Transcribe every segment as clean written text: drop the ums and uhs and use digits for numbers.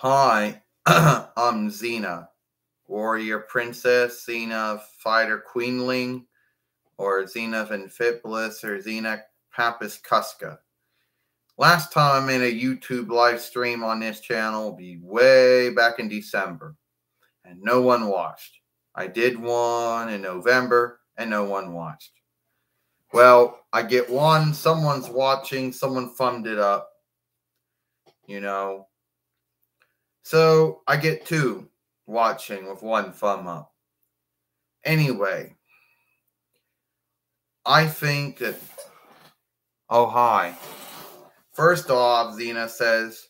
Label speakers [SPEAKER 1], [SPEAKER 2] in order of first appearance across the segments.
[SPEAKER 1] Hi, I'm Xena, warrior princess, Xena fighter queenling, or Xena Venfipolis, or Xena Papus Cusca. Last time I made a YouTube live stream on this channel will be way back in December, and no one watched. I did one in November, and no one watched. Well, I get one, someone's watching, someone thumbed it up, you know. So I get two watching with one thumb up. Anyway, I think that. Oh, hi. First off, Xena says,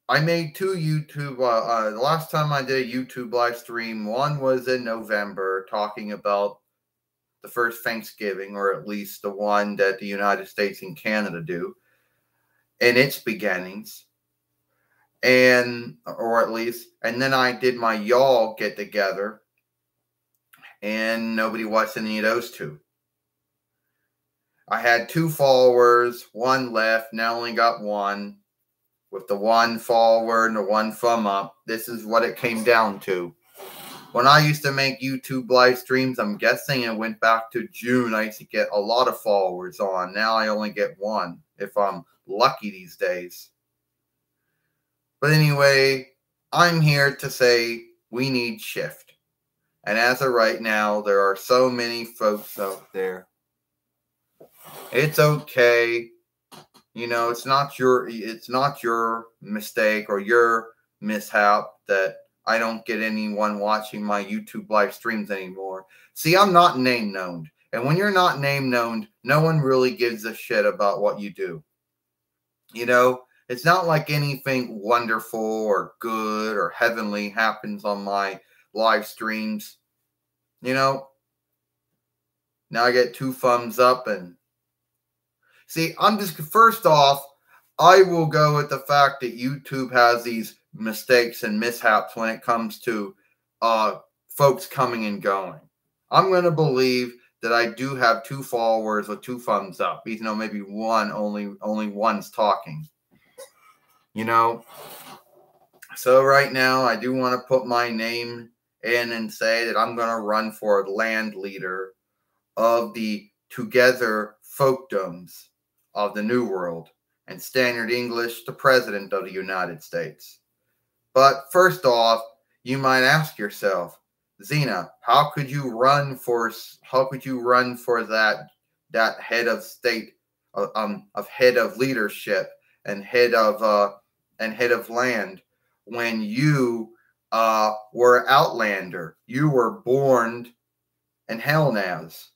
[SPEAKER 1] I made two YouTube. The last time I did a YouTube live stream, one was in November talking about the first Thanksgiving, or at least the one that the United States and Canada do, and its beginnings. And then I did my y'all get together, and nobody watched any of those two. I had two followers, one left, now only got one. With the one follower and the one thumb up, this is what it came down to. When I used to make YouTube live streams, I'm guessing it went back to June, I used to get a lot of followers on. Now I only get one, if I'm lucky these days. But anyway, I'm here to say we need shift. And as of right now, there are so many folks out there. It's okay. You know, it's not your mistake or your mishap that I don't get anyone watching my YouTube live streams anymore. See, I'm not name known. And when you're not name known, no one really gives a shit about what you do. You know, it's not like anything wonderful or good or heavenly happens on my live streams. You know, now I get two thumbs up and see, first off, I will go with the fact that YouTube has these mistakes and mishaps when it comes to folks coming and going. I'm going to believe that I do have two followers with two thumbs up, even though maybe only one's talking. You know? So right now, I do want to put my name in and say that I'm going to run for land leader of the Together Folkdoms of the New World, and Standard English, the President of the United States. But first off, you might ask yourself, Xena, how could you run for that head of state, of head of leadership and head of land when you were Outlander? You were born in Hellnaz.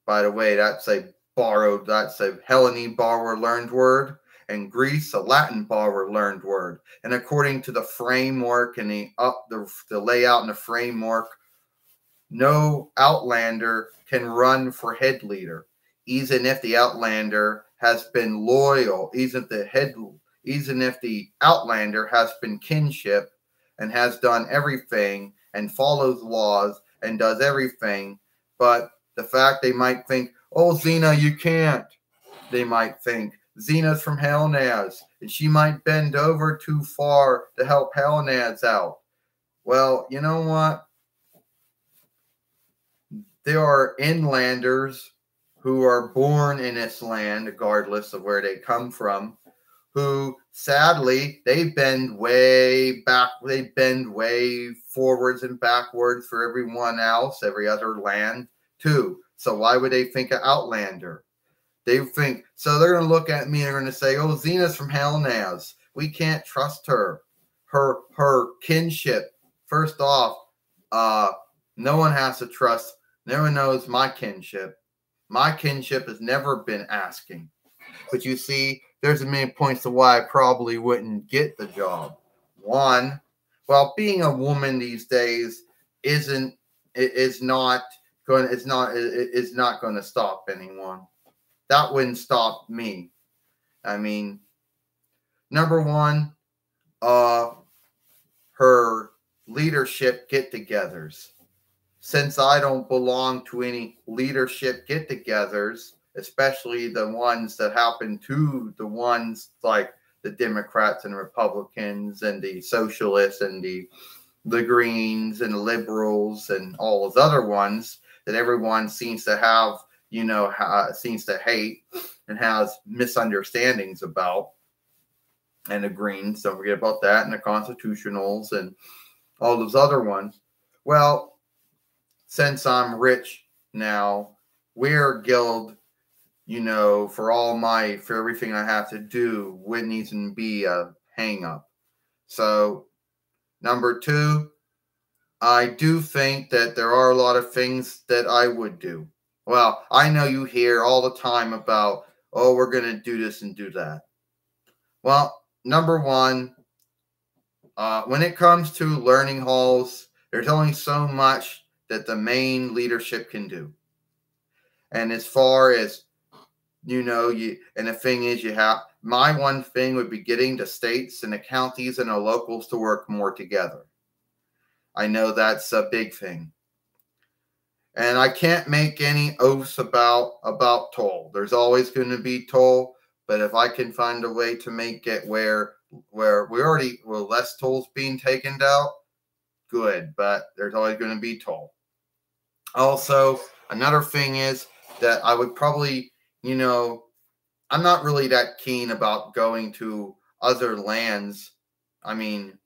[SPEAKER 1] By the way, that's a Hellene borrower learned word, and Greece a Latin borrower learned word. And according to the framework and the layout and the framework, no Outlander can run for head leader, even if the Outlander has been loyal, even if the Outlander has been kinship and has done everything and follows laws and does everything. But the fact they might think, oh, Xena, you can't. They might think Xena's from Hellnaz, and she might bend over too far to help Hellnaz out. Well, you know what? There are inlanders who are born in this land, regardless of where they come from, who sadly they bend way forwards and backwards for everyone else, every other land too. So why would they think an Outlander? They think, so they're going to look at me and they're going to say, oh, Xena's from Hellnaz. We can't trust her. Her kinship. First off, no one has to trust. No one knows my kinship. My kinship has never been asking. But you see, there's many points to why I probably wouldn't get the job. One, well, being a woman these days is not going to stop anyone. That wouldn't stop me. I mean, number one, her leadership get-togethers. Since I don't belong to any leadership get-togethers, especially the ones that happen to the ones like the Democrats and Republicans and the socialists and the Greens and the liberals and all those other ones that everyone seems to have, seems to hate and has misunderstandings about. And the Greens, don't forget about that, and the Constitutionals and all those other ones. Well, since I'm rich now, we're guild, for everything I have to do, wouldn't even be a hang up. So, number 2, I do think that there are a lot of things that I would do. Well, I know you hear all the time about, oh, we're going to do this and do that. Well, number 1, when it comes to learning halls, there's only so much that the main leadership can do. And as far as, and the thing is, my one thing would be getting the states and the counties and the locals to work more together. I know that's a big thing. And I can't make any oaths about toll. There's always going to be toll, but if I can find a way to make it where less tolls being taken out, good, but there's always going to be toll. Also, another thing is that I would probably, I'm not really that keen about going to other lands. I mean,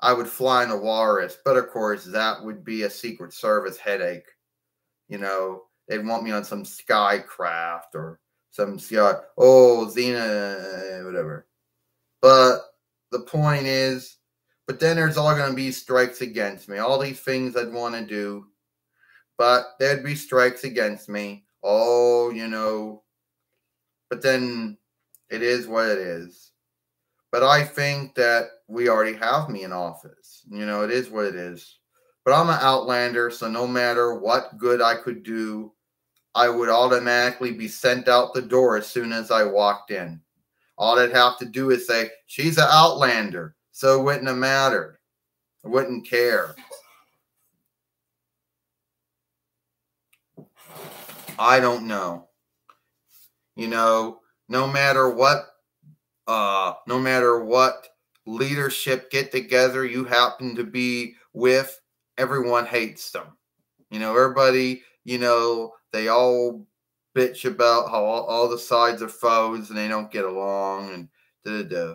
[SPEAKER 1] I would fly in a walrus, but of course that would be a Secret Service headache. They'd want me on some skycraft or some Xena, whatever. But the point is, but then there's all going to be strikes against me. All these things I'd want to do, but there'd be strikes against me. Oh, but then it is what it is. But I think that we already have me in office. It is what it is. But I'm an outlander, so no matter what good I could do, I would automatically be sent out the door as soon as I walked in. All I'd have to do is say, she's an outlander, so it wouldn't have mattered. I wouldn't care. I don't know. No matter what leadership get together you happen to be with, everyone hates them. Everybody, they all bitch about how all the sides are foes and they don't get along and da-da-da.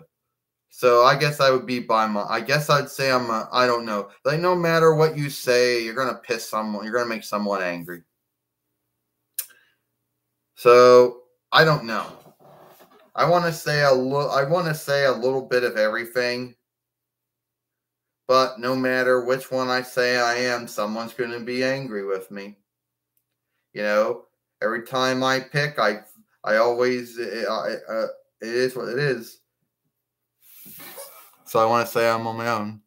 [SPEAKER 1] So I guess I would be I guess I'd say I don't know. Like, no matter what you say, you're going to piss someone, you're going to make someone angry. So I don't know. I want to say a little bit of everything. But no matter which one I say I am, someone's going to be angry with me. Every time I pick, I always, it is what it is. So I want to say I'm on my own.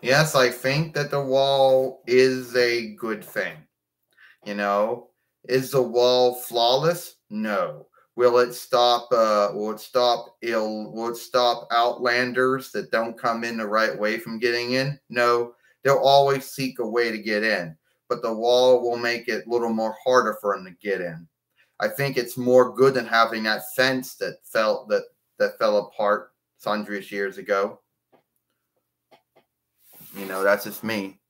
[SPEAKER 1] Yes, I think that the wall is a good thing. Is the wall flawless? No. Will it stop outlanders that don't come in the right way from getting in? No. They'll always seek a way to get in, but the wall will make it a little more harder for them to get in. I think it's more good than having that fence that fell apart hundreds years ago. That's just me.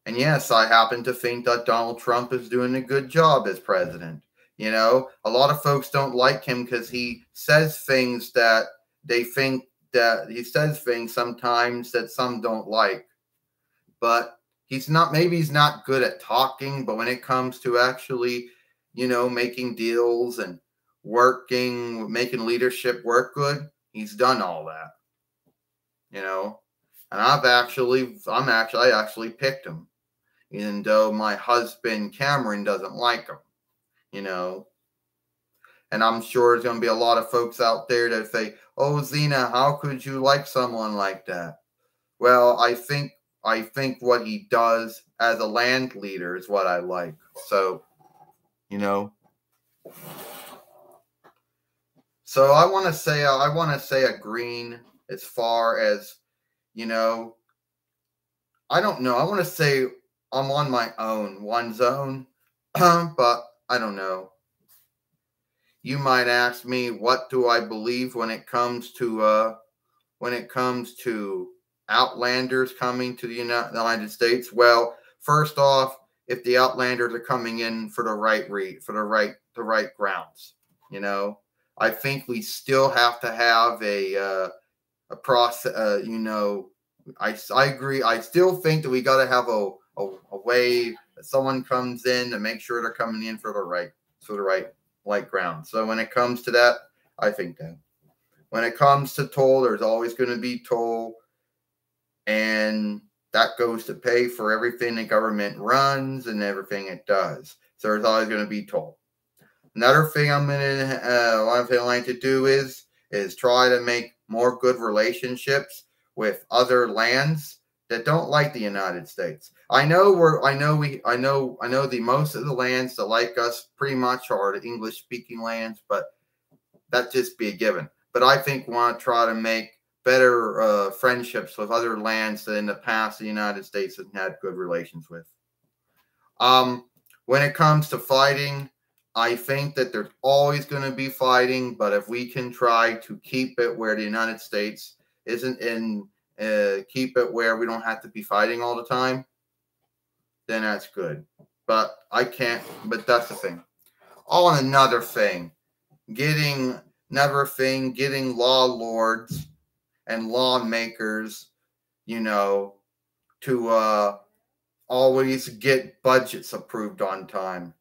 [SPEAKER 1] And yes, I happen to think that Donald Trump is doing a good job as president. A lot of folks don't like him because he says things that they think that he says things sometimes that some don't like. But maybe he's not good at talking, but when it comes to actually, making deals and making leadership work good, he's done all that. And I actually picked him, even though my husband Cameron doesn't like him, And I'm sure there's going to be a lot of folks out there that say, "Oh, Xena, how could you like someone like that?" Well, I think what he does as a land leader is what I like. So, So I want to say a green as far as, I don't know. I want to say I'm on my own, one zone, but I don't know. You might ask me, what do I believe when it comes to outlanders coming to the United States? Well, first off, if the outlanders are coming in for the right grounds, I think we still have to have a process. I agree. I still think that we got to have a way that someone comes in to make sure they're coming in for the right ground. So when it comes to that, I think that. When it comes to toll, there's always going to be toll, and that goes to pay for everything the government runs and everything it does. So there's always going to be toll. Another thing one thing I like to do is try to make more good relationships with other lands that don't like the United States. I know the most of the lands that like us pretty much are the English speaking lands, but that just be a given. But I think we want to try to make better friendships with other lands that in the past the United States has had good relations with. When it comes to fighting, I think that there's always going to be fighting, but if we can try to keep it where the United States isn't in, keep it where we don't have to be fighting all the time, then that's good. But I can't, but that's the thing. Oh, and another thing, getting law lords and lawmakers, to always get budgets approved on time.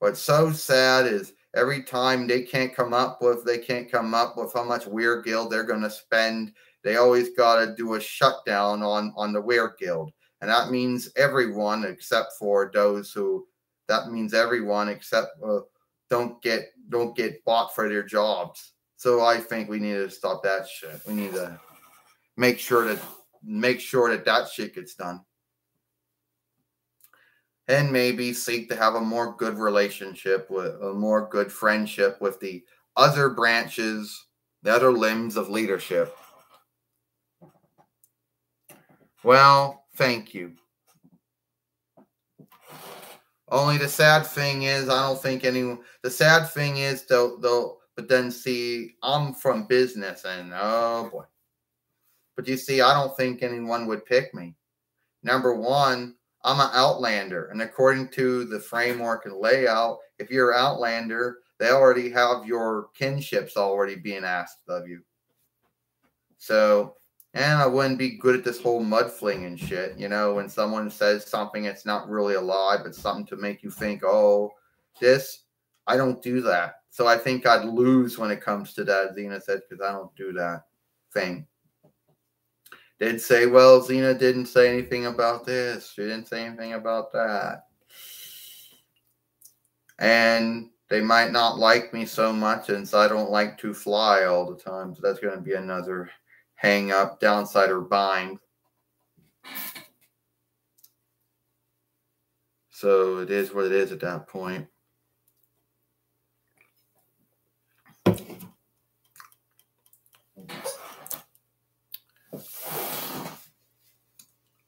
[SPEAKER 1] What's so sad is every time they can't come up with how much Weir Guild they're going to spend, they always got to do a shutdown on the Weir Guild. And that means everyone except for those who, don't get bought for their jobs. So I think we need to stop that shit. We need to make sure that shit gets done. And maybe seek to have a more good relationship with a more good friendship with the other branches, the other limbs of leadership. Well, thank you. Only the sad thing is, the sad thing is, though, but then see, I'm from business and oh boy. But you see, I don't think anyone would pick me. Number one, I'm an outlander. And according to the framework and layout, if you're an outlander, they already have your kinships already being asked of you. So, and I wouldn't be good at this whole mudfling and shit. When someone says something, it's not really a lie, but something to make you think, oh, I don't do that. So I think I'd lose when it comes to that, Xena said, because I don't do that thing. They'd say, well, Xena didn't say anything about this. She didn't say anything about that. And they might not like me so much since I don't like to fly all the time. So that's going to be another hang up, downside, or bind. So it is what it is at that point.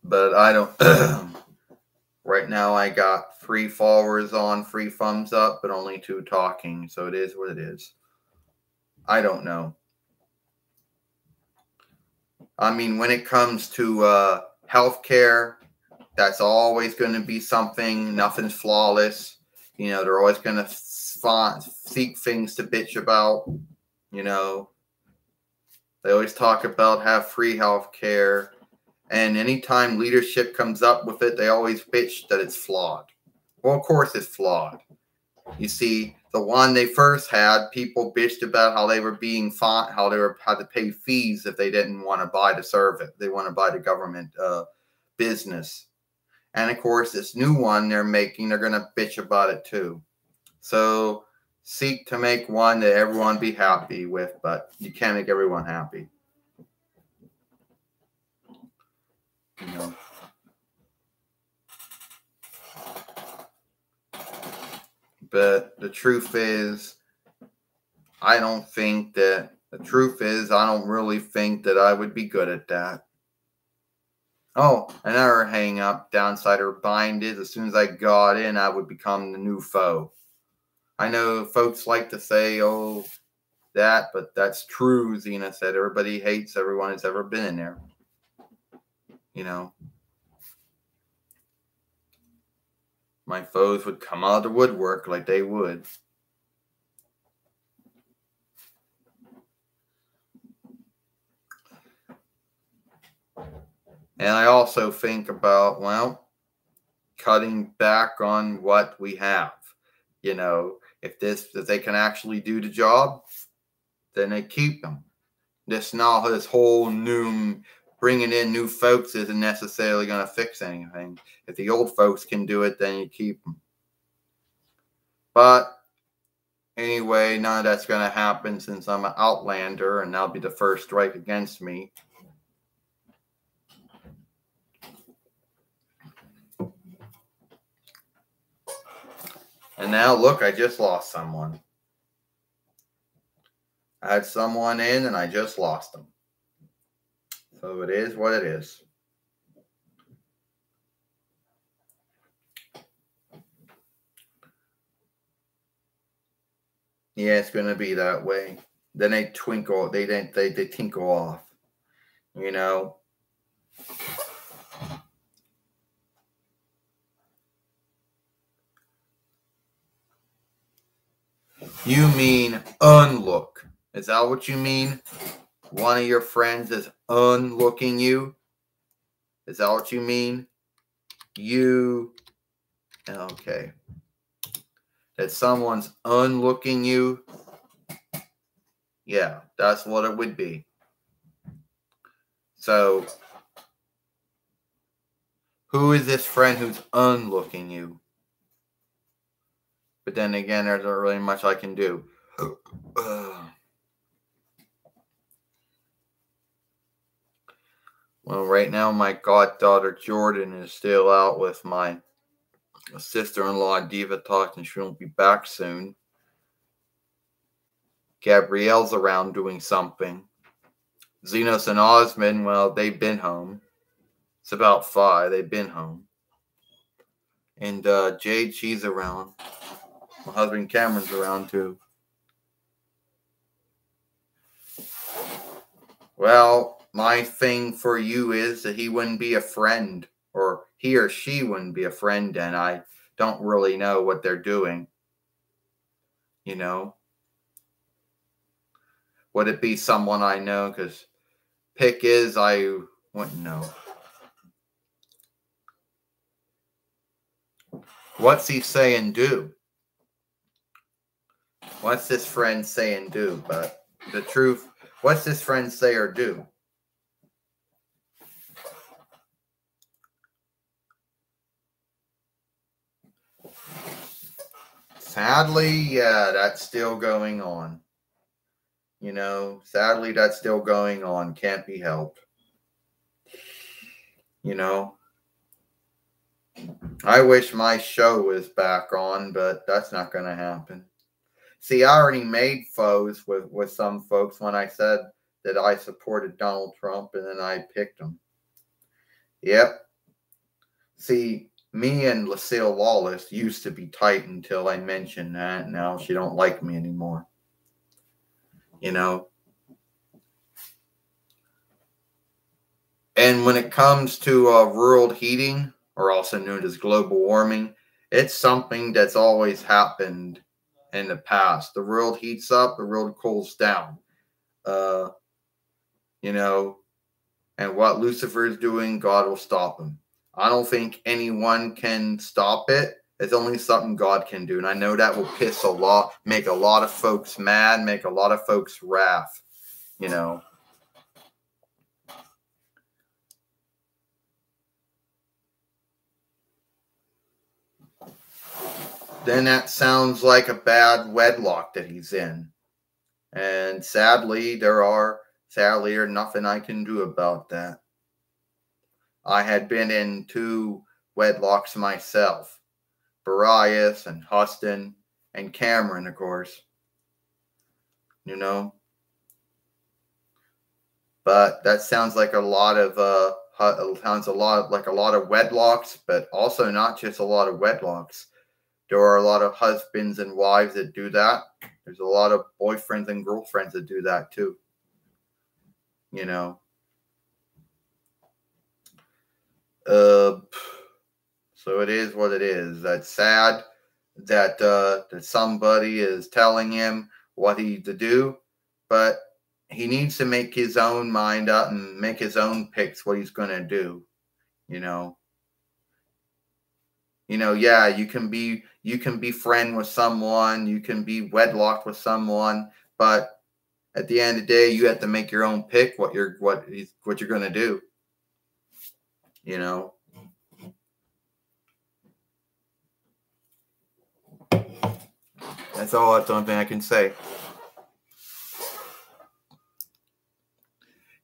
[SPEAKER 1] But I don't. Right now I got 3 followers on, 3 thumbs up, but only 2 talking. So it is what it is. I don't know. I mean, when it comes to healthcare, that's always going to be something. Nothing's flawless. They're always going to seek things to bitch about. They always talk about have free healthcare. And anytime leadership comes up with it, they always bitch that it's flawed. Well, of course it's flawed. You see, the one they first had, people bitched about how they were being fought, how they had to pay fees if they didn't want to buy the service. They want to buy the government business. And of course, this new one they're going to bitch about it too. So seek to make one that everyone be happy with, but you can't make everyone happy. But the truth is, I don't really think that I would be good at that. Oh, another hang up, downside or bind is as soon as I got in, I would become the new foe. I know folks like to say, oh, that, but that's true, Xena said. Everybody hates everyone who's ever been in there. You know, my foes would come out of the woodwork like they would. And I also think about, well, cutting back on what we have. You know, if they can actually do the job, then they keep them. This whole new bringing in new folks isn't necessarily going to fix anything. If the old folks can do it, then you keep them. But anyway, none of that's going to happen since I'm an outlander, and that'll be the first strike against me. And now, look, I just lost someone. I had someone in, and I just lost them. So it is what it is. Yeah, it's going to be that way. Then they twinkle. They tinkle off. You know. You mean unlook. Is that what you mean? One of your friends is unlooking you? Is that what you mean? Okay. That someone's unlooking you? Yeah, that's what it would be. So, who is this friend who's unlooking you? But then again, there's not really much I can do. Well, right now, my goddaughter Jordan is still out with my sister-in-law, Diva Talks, and she won't be back soon. Gabrielle's around doing something. Zenos and Osmond, well, they've been home. It's about 5. They've been home. And Jade, she's around. My husband Cameron's around too. Well, my thing for you is that he wouldn't be a friend, or he or she wouldn't be a friend, and I don't really know what they're doing. You know? Would it be someone I know? Because pick is, I wouldn't know. What's he say and do? What's this friend say and do? But the truth, what's this friend say or do? Sadly, yeah, that's still going on. You know, sadly, that's still going on. Can't be helped. You know, I wish my show was back on, but that's not going to happen. See, I already made foes with some folks when I said that I supported Donald Trump, and then I picked him. Yep. See, me and Lucille Lawless used to be tight until I mentioned that. Now she don't like me anymore. You know? And when it comes to world heating, or also known as global warming, it's something that's always happened in the past. The world heats up, the world cools down. You know, and what Lucifer is doing, God will stop him. I don't think anyone can stop it. It's only something God can do. And I know that will make a lot of folks mad, make a lot of folks wrath, you know. Then that sounds like a bad wedlock that he's in. And sadly, there's nothing I can do about that. I had been in 2 wedlocks myself. Barias and Huston and Cameron, of course. You know? But that sounds like a lot of wedlocks, but also not just a lot of wedlocks. There are a lot of husbands and wives that do that. There's a lot of boyfriends and girlfriends that do that too. You know. So it is what it is. That's sad that that somebody is telling him what he to do, but he needs to make his own mind up and make his own picks what he's going to do. You know. Yeah, you can be friend with someone, you can be wedlocked with someone, but at the end of the day, you have to make your own pick what you're going to do. You know. That's the only thing I can say.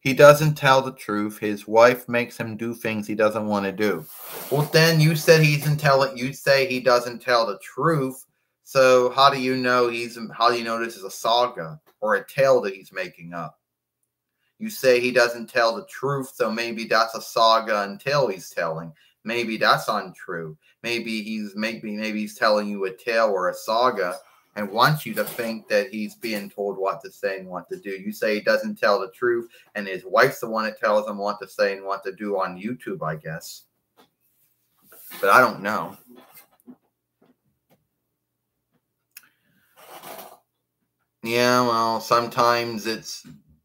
[SPEAKER 1] He doesn't tell the truth. His wife makes him do things he doesn't want to do. Well, then you said he's intelligent. You say he doesn't tell the truth. So how do you know this is a saga or a tale that he's making up? You say he doesn't tell the truth, so maybe that's a saga and tale he's telling. Maybe that's untrue. Maybe he's telling you a tale or a saga and wants you to think that he's being told what to say and what to do. You say he doesn't tell the truth, and his wife's the one that tells him what to say and what to do on YouTube, I guess. But I don't know. Yeah, well, sometimes it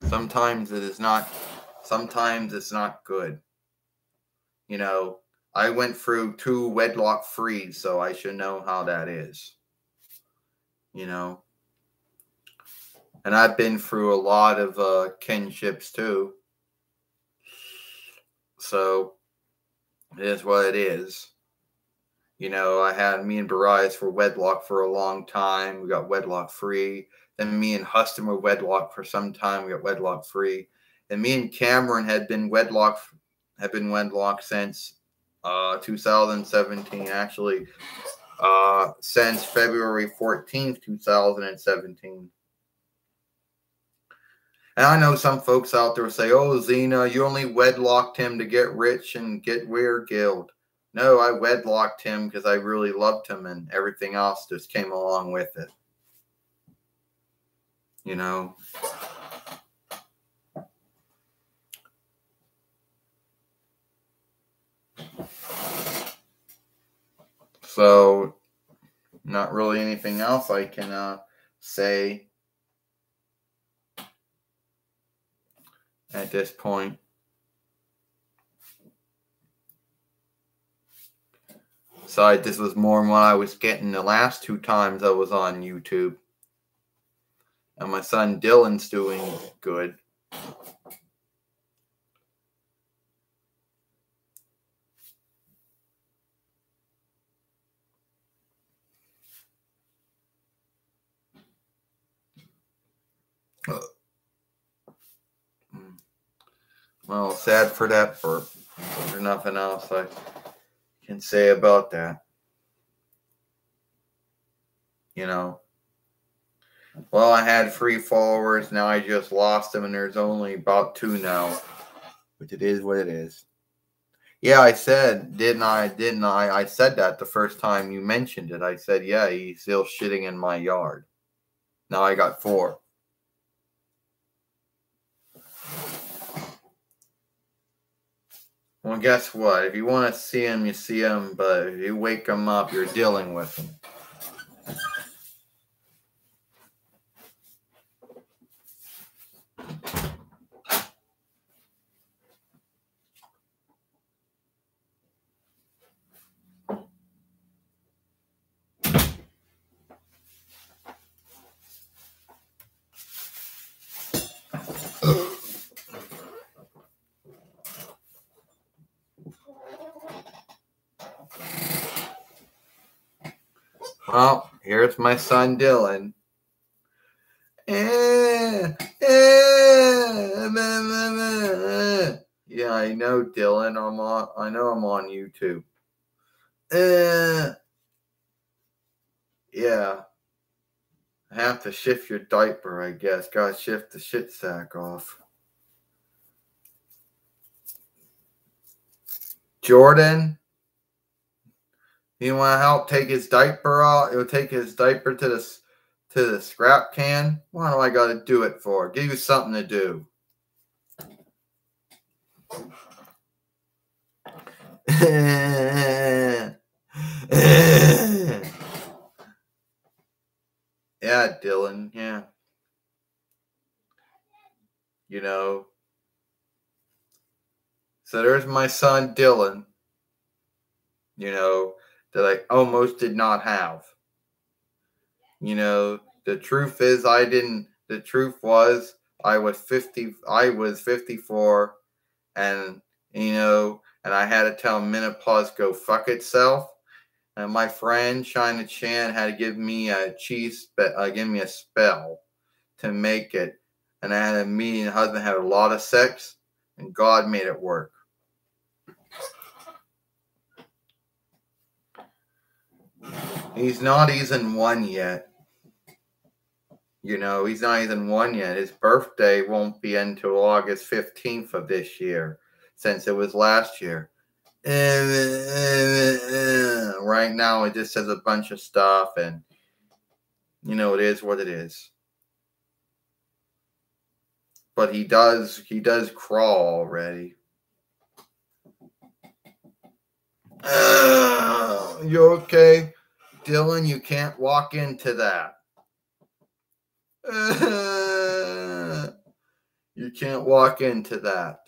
[SPEAKER 1] is not. Sometimes it's not good. You know, I went through 2 wedlock frees, so I should know how that is. You know. And I've been through a lot of kinships too. So it is what it is. You know, me and Barias were wedlocked for a long time. We got wedlock free. Then me and Huston were wedlocked for some time. We got wedlock free. And me and Cameron had been wedlocked since 2017. Actually, since February 14th, 2017. And I know some folks out there say, oh, Xena, you only wedlocked him to get rich and get weird guild. No, I wedlocked him because I really loved him and everything else just came along with it. You know? So, not really anything else I can say at this point. Besides, this was more than what I was getting the last 2 times I was on YouTube. And my son Dylan's doing good. Well, sad for that burp. There's nothing else I can say about that. You know. Well, I had 3 followers. Now I just lost them, and there's only about 2 now. Which it is what it is. Yeah, I said, didn't I? I said that the first time you mentioned it. I said, yeah, he's still shitting in my yard. Now I got 4. Well, guess what? If you want to see him, you see him. But if you wake him up, you're dealing with him. Well, here's my son Dylan. Yeah, I know, Dylan. I know I'm on YouTube. Yeah. I have to shift your diaper, I guess. Gotta shift the shit sack off. Jordan, You want to help take his diaper out? He'll take his diaper to the scrap can. Why do I got to do it for? Give you something to do. Yeah, Dylan. Yeah. You know. So there's my son Dylan. You know, that I almost did not have. You know, the truth is the truth was I was 54 and and I had to tell menopause go fuck itself. And my friend China Chan had to give me give me a spell to make it. And I had me and husband had a lot of sex and God made it work. He's not even one yet. You know, he's not even one yet. His birthday won't be until August 15th of this year, since it was last year. Right now, it just says a bunch of stuff, and, it is what it is. But he does crawl already. You okay? Dylan, you can't walk into that. You can't walk into that.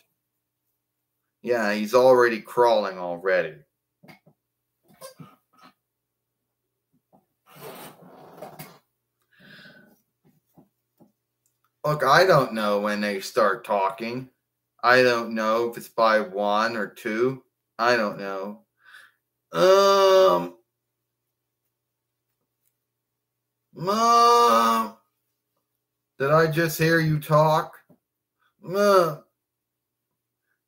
[SPEAKER 1] Yeah, he's already crawling already. Look, I don't know when they start talking. I don't know if it's by 1 or 2. I don't know. Mom, did I just hear you talk? Mom,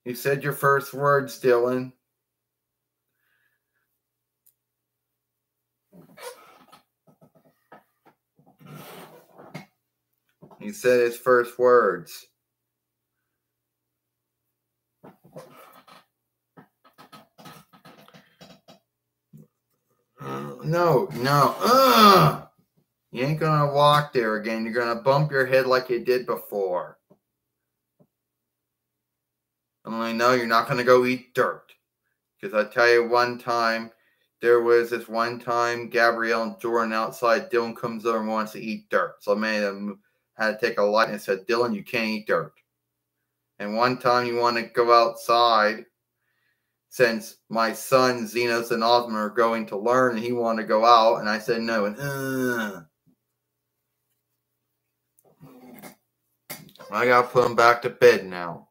[SPEAKER 1] you said your first words, Dylan. He said his first words. No. You ain't gonna walk there again. You're gonna bump your head like you did before. I'm like, no, you're not gonna go eat dirt. Because I tell you, there was this one time, Gabrielle and Jordan outside, Dylan comes over and wants to eat dirt. So I made him had to take a light and said, Dylan, you can't eat dirt. And one time you want to go outside, since my son Xenos and Osmond are going to learn, and he wanted to go out, and I said no. And I gotta put him back to bed now.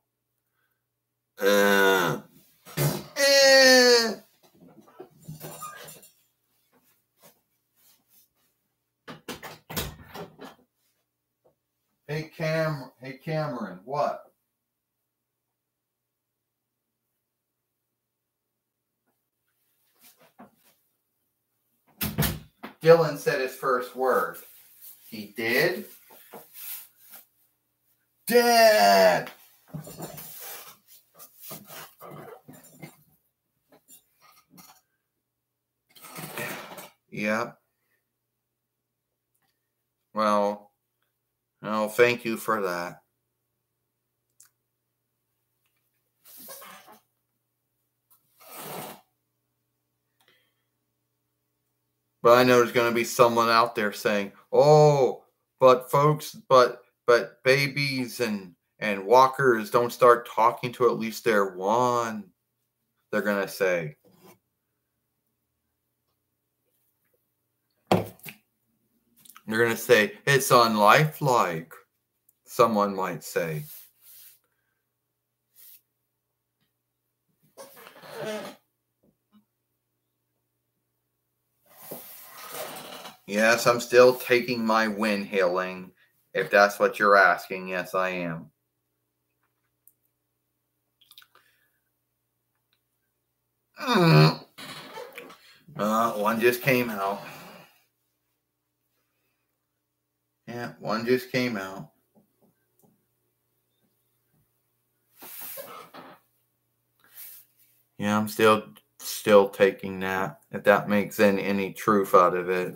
[SPEAKER 1] Hey Cameron, what? Dylan said his first word. He did? Dad! Yeah. Well, thank you for that. But I know there's going to be someone out there saying, "Oh, but folks, but babies and walkers don't start talking to at least they're 1." They're going to say. They're going to say, "It's unlifelike," someone might say. Yes, I'm still taking my wind healing. If that's what you're asking, yes, I am. One just came out. Yeah, one just came out. Yeah, I'm still still taking that, if that makes any truth out of it.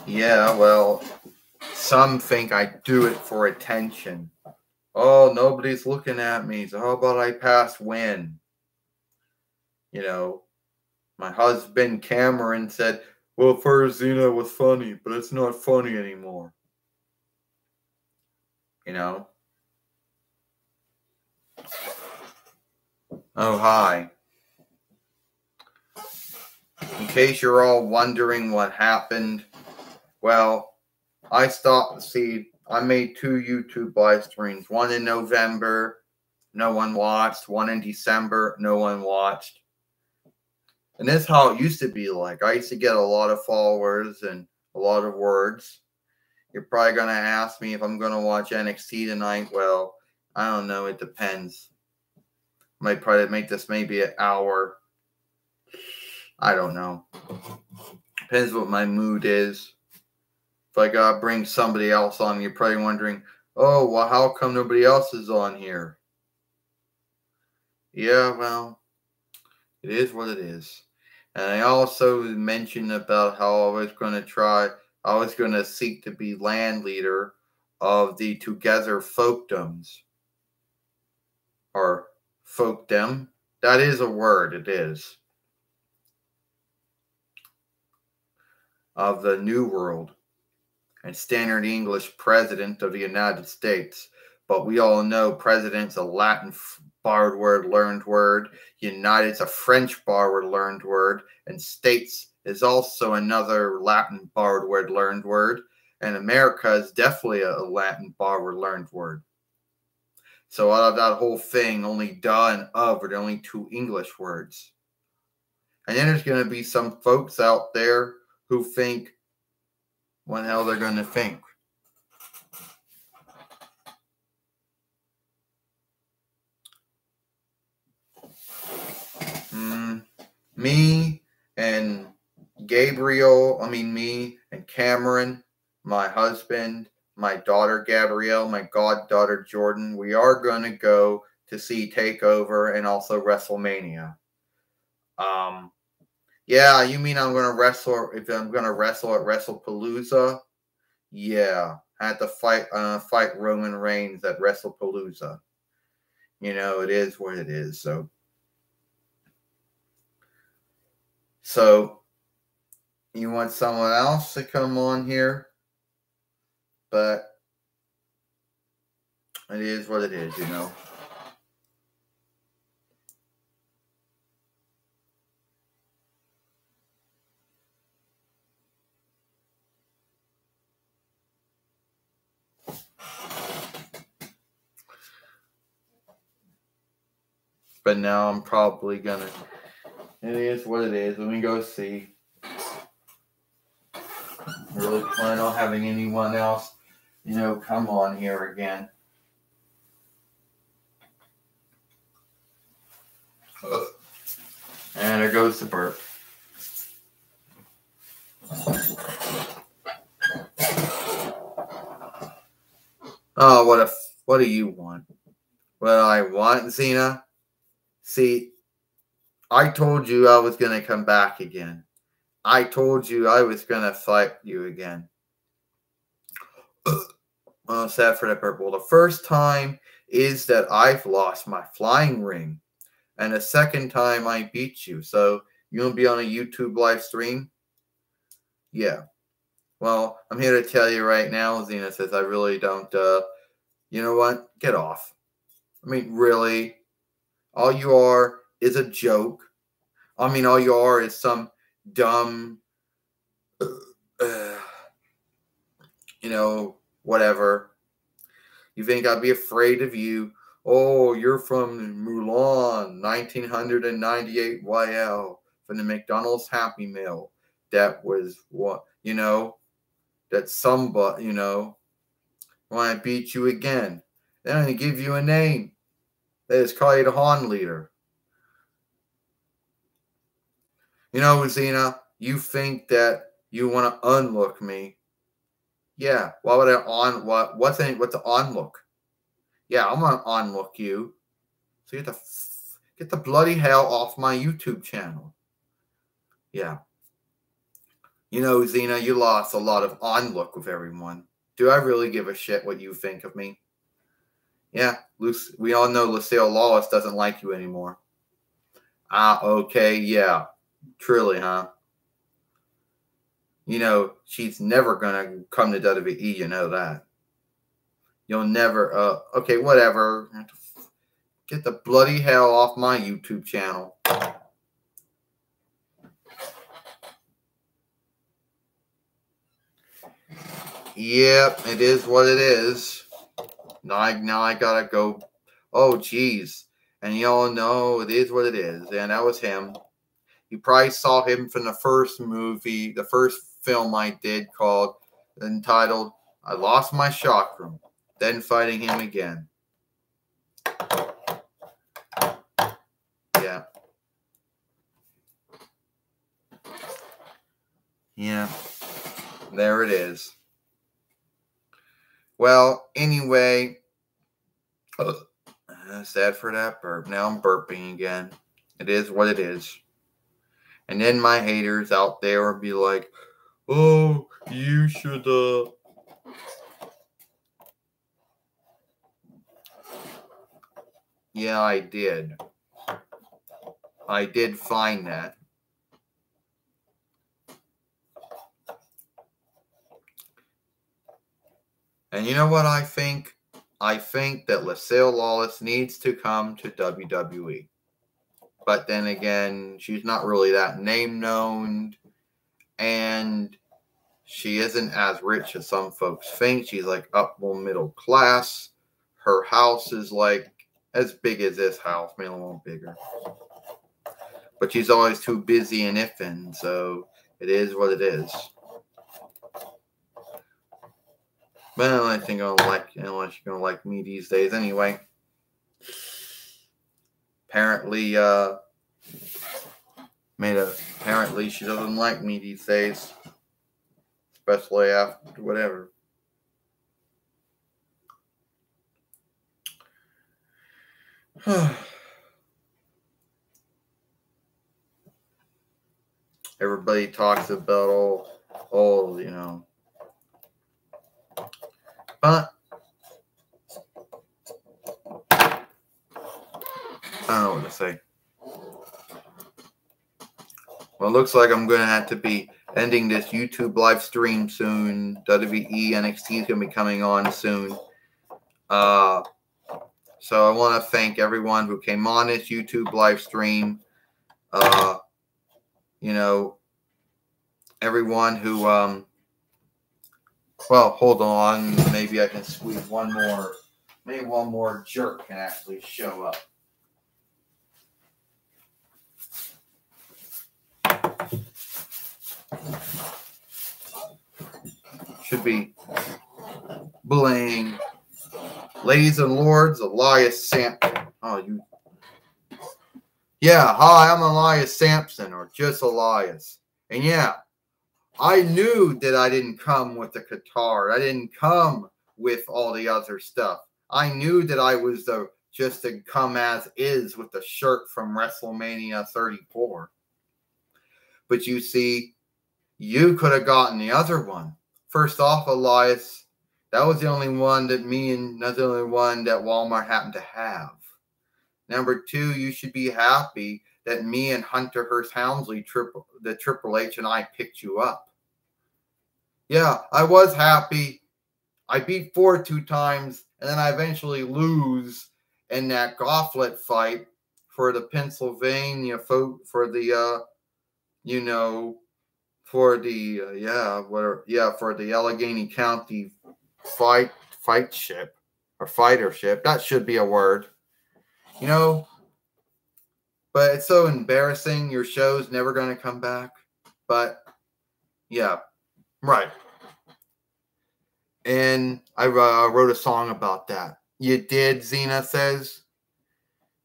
[SPEAKER 1] Yeah, well, some think I do it for attention. Oh, nobody's looking at me, so how about I pass win? You know, my husband Cameron said, well, first Xena was funny, but it's not funny anymore. You know? Oh, hi. In case you're all wondering what happened, well, I made 2 YouTube live streams. One in November, no one watched. One in December, no one watched. And this is how it used to be like. I used to get a lot of followers and a lot of words. You're probably going to ask me if I'm going to watch NXT tonight. Well, I don't know. It depends. Might probably make this maybe an hour. I don't know. Depends what my mood is. If I got to bring somebody else on, you're probably wondering, oh, well, how come nobody else is on here? Yeah, well, it is what it is. And I also mentioned about how I was going to seek to be land leader of the Together Folkdoms. Or folkdom. That is a word, it is. Of the New World. And Standard English President of the United States. But we all know President's a Latin borrowed word, learned word. United's a French borrowed learned word. And States is also another Latin borrowed word, learned word. And America is definitely a Latin borrowed learned word. So out of that whole thing, only "da" and "of" are the only 2 English words. And then there's going to be some folks out there who think, what the hell they're going to think? Me and Cameron, my husband, my daughter Gabrielle, my goddaughter Jordan, we are going to go to see TakeOver and also WrestleMania. Yeah, you mean I'm going to wrestle, if I'm going to wrestle at WrestlePalooza? Yeah, I had to fight Roman Reigns at WrestlePalooza. You know, it is what it is, So, you want someone else to come on here? But it is what it is, you know. But now I'm probably gonna. It is what it is. Let me go see. I really plan on having anyone else, come on here again. And there goes the burp. Oh, what do you want? What I want, Xena? See, I told you I was going to come back again. I told you I was going to fight you again. Well, sad for that burp. Well, the first time is that I've lost my flying ring. And the second time I beat you. So, you want to be on a YouTube live stream? Yeah. Well, I'm here to tell you right now, Xena says, I really don't, you know what? Get off. I mean, really? All you are is a joke. I mean, all you are is some dumb, whatever. You think I'd be afraid of you? Oh, you're from Mulan, 1998 YL, from the McDonald's Happy Meal. That was what, that's somebody, when I beat you again. Then I'm going to give you a name. That is call you the Han leader. You know, Xena, you think that you want to unlook me. Yeah, why would I what's the unlook? Yeah, I'm gonna unlook you. So get the bloody hell off my YouTube channel. Yeah. You know, Xena, you lost a lot of unlook with everyone. Do I really give a shit what you think of me? Yeah, we all know Lucille Lawless doesn't like you anymore. Ah, okay, yeah. Truly, huh? You know, she's never gonna come to WWE, you know that. You'll never, okay, whatever. Get the bloody hell off my YouTube channel. Yep, it is what it is. Now I gotta go. Oh, jeez. And y'all know it is what it is. And that was him. You probably saw him from the first movie, the first film I did entitled I Lost My Chakram. Then fighting him again. Yeah. Yeah. There it is. Well, anyway, sad for that burp. Now I'm burping again. It is what it is. And then my haters out there will be like, oh, you should, Yeah, I did. I did find that. And you know what I think? I think that Lucille Lawless needs to come to WWE. But then again, she's not really that name known. And she isn't as rich as some folks think. She's like upper middle class. Her house is like as big as this house, maybe a little bigger. But she's always too busy and iffing, so it is what it is. But I don't think I'm like, unless you're gonna like me these days anyway. Apparently, apparently she doesn't like me these days. Especially after whatever. Everybody talks about all, you know. But I don't know what to say. Well, it looks like I'm going to have to be ending this YouTube live stream soon. WWE NXT is going to be coming on soon. So I want to thank everyone who came on this YouTube live stream. You know, everyone who, well, hold on. Maybe I can squeeze one more. Maybe one more jerk can actually show up. Should be bling. Ladies and lords, Elias Sampson. Oh, you. Yeah, hi, I'm Elias Sampson, or just Elias. And yeah, I knew that I didn't come with the guitar. I didn't come with all the other stuff. I knew that I was just to come as is with the shirt from WrestleMania 34. But you see, you could have gotten the other one. First off, Elias, that was the only one that that's the only one that Walmart happened to have. Number two, you should be happy that me and Hunter Hearst Helmsley, the Triple H, and I picked you up. Yeah, I was happy. I beat Ford 2 times, and then I eventually lose in that gauntlet fight for the Pennsylvania for the for the Allegheny County fight ship or fighter ship. That should be a word. You know, but it's so embarrassing. Your show's never going to come back. But yeah, right. And I wrote a song about that. You did, Xena says.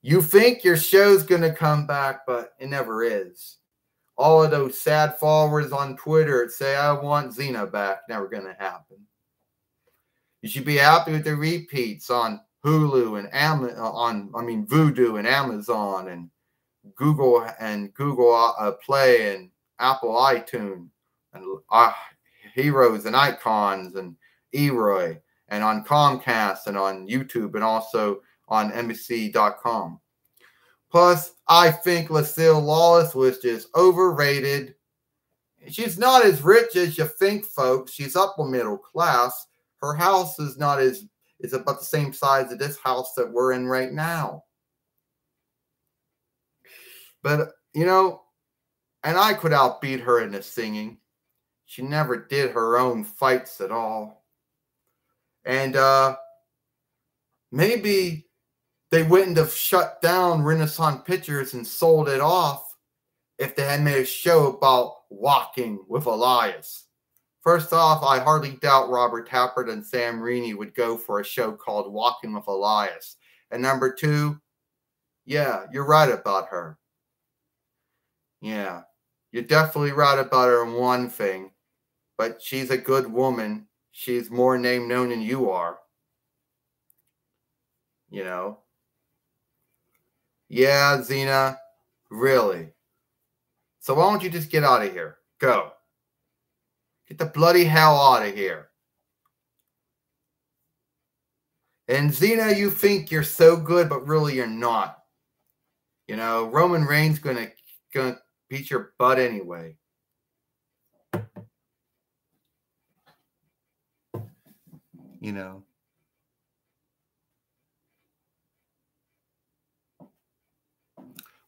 [SPEAKER 1] You think your show's going to come back, but it never is. All of those sad followers on Twitter that say, I want Xena back, never going to happen. You should be happy with the repeats on Hulu and Vudu and Amazon and Google Play and Apple iTunes and Heroes and Icons and Eroy and on Comcast and on YouTube and also on NBC.com. Plus, I think Lucille Lawless was just overrated. She's not as rich as you think, folks. She's upper middle class. Her house is about the same size as this house that we're in right now. But, and I could outbeat her in the singing. She never did her own fights at all. And maybe they wouldn't have shut down Renaissance Pictures and sold it off if they had made a show about walking with Elias. First off, I hardly doubt Robert Tappert and Sam Raimi would go for a show called Walking with Elias. And number two, yeah, you're right about her. Yeah, you're definitely right about her in one thing, but she's a good woman. She's more name known than you are. Yeah, Xena, really. So why don't you just get out of here? Go. Get the bloody hell out of here. And Xena, you think you're so good, but really you're not. Roman Reigns gonna beat your butt anyway.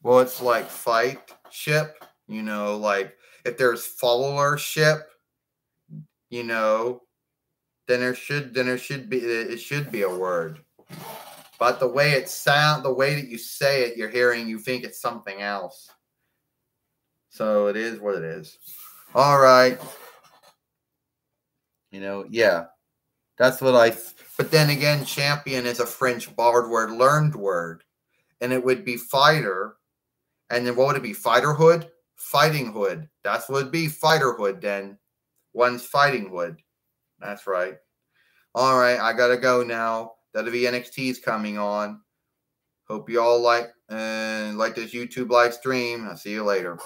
[SPEAKER 1] Well, it's like fight ship, like if there's followership, then it should be a word. But the way the way that you say it, you think it's something else. So it is what it is. All right. Yeah. That's what but then again, champion is a French borrowed word, learned word. And it would be fighter. And then what would it be? Fighterhood? Fighting hood. That's what it would be. Fighterhood then. One's fighting hood. That's right. All right, I gotta go now. WWE NXT is coming on. Hope you all like this YouTube live stream. I'll see you later.